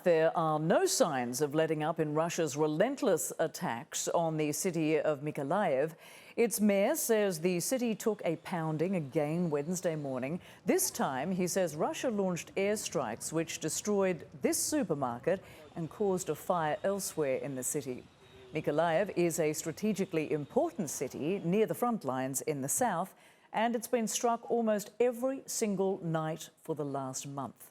there are no signs of letting up in Russia's relentless attacks on the city of Mykolaiv. Its mayor says the city took a pounding again Wednesday morning. This time, he says Russia launched airstrikes which destroyed this supermarket and caused a fire elsewhere in the city. Mykolaiv is a strategically important city near the front lines in the south, and it's been struck almost every single night for the last month.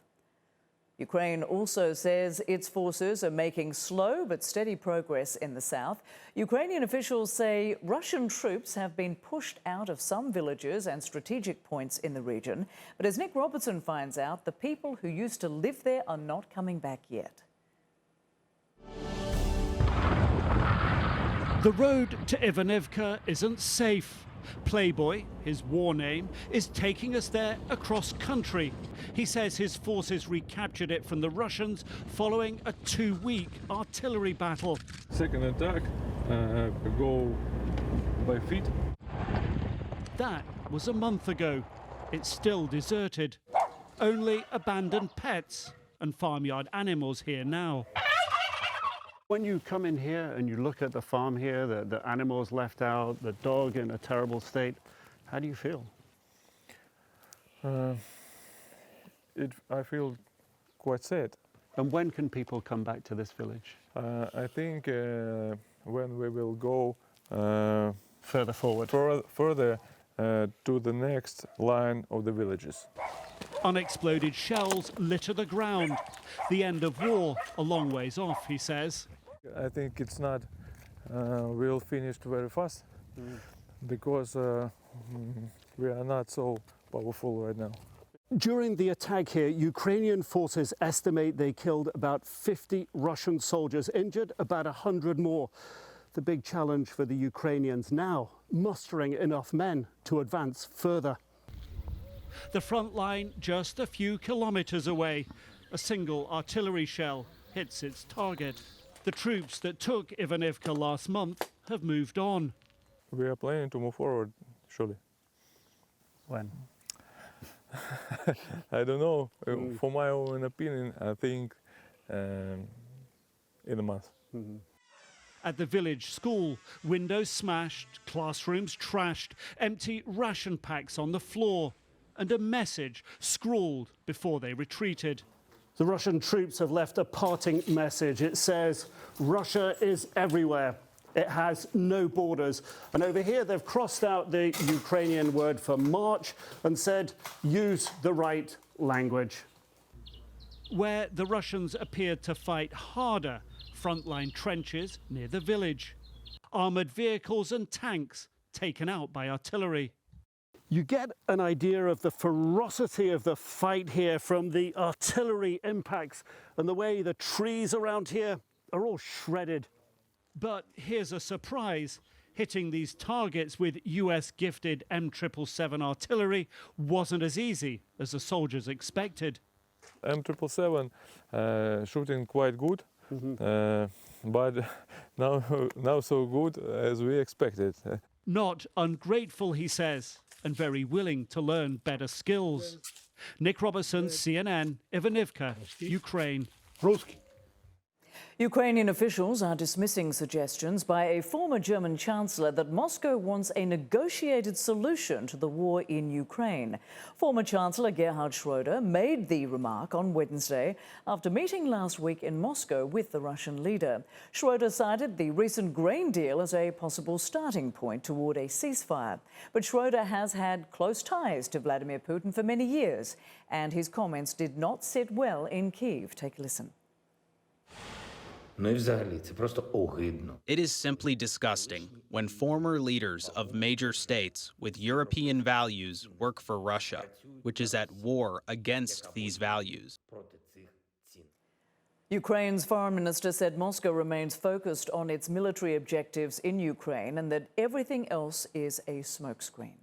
Ukraine also says its forces are making slow but steady progress in the south. Ukrainian officials say Russian troops have been pushed out of some villages and strategic points in the region. But as Nick Robertson finds out, the people who used to live there are not coming back yet. The road to Ivanivka isn't safe. Playboy, his war name, is taking us there across country. He says his forces recaptured it from the Russians following a 2-week artillery battle. Second attack, go by feet. That was a month ago. It's still deserted. Only abandoned pets and farmyard animals here now. When you come in here and you look at the farm here, the animals left out, the dog in a terrible state, how do you feel? I feel quite sad. And when can people come back to this village? I think when we will go Further forward. further to the next line of the villages. Unexploded shells litter the ground. The end of war a long ways off, he says. I think it's not will finish very fast because we are not so powerful right now. During the attack here, Ukrainian forces estimate they killed about 50 Russian soldiers, injured about 100 more. The big challenge for the Ukrainians now, mustering enough men to advance further. The front line just a few kilometers away. A single artillery shell hits its target. The troops that took Ivanivka last month have moved on. We are planning to move forward, surely. When? I don't know. For my own opinion, I think in a month. At the village school, windows smashed, classrooms trashed, empty ration packs on the floor, and a message scrawled before they retreated. The Russian troops have left a parting message. It says, Russia is everywhere. It has no borders. And over here, they've crossed out the Ukrainian word for march and said, use the right language. Where the Russians appeared to fight harder, frontline trenches near the village. Armoured vehicles and tanks taken out by artillery. You get an idea of the ferocity of the fight here from the artillery impacts and the way the trees around here are all shredded. But here's a surprise. Hitting these targets with US-gifted M777 artillery wasn't as easy as the soldiers expected. M777 shooting quite good, but now so good as we expected. Not ungrateful, he says, and very willing to learn better skills. Nick Robertson, CNN, Ivanivka, Ukraine. Ukrainian officials are dismissing suggestions by a former German chancellor that Moscow wants a negotiated solution to the war in Ukraine. Former Chancellor Gerhard Schröder made the remark on Wednesday after meeting last week in Moscow with the Russian leader. Schröder cited the recent grain deal as a possible starting point toward a ceasefire. But Schröder has had close ties to Vladimir Putin for many years, and his comments did not sit well in Kyiv. Take a listen. It is simply disgusting when former leaders of major states with European values work for Russia, which is at war against these values. Ukraine's foreign minister said Moscow remains focused on its military objectives in Ukraine and that everything else is a smokescreen.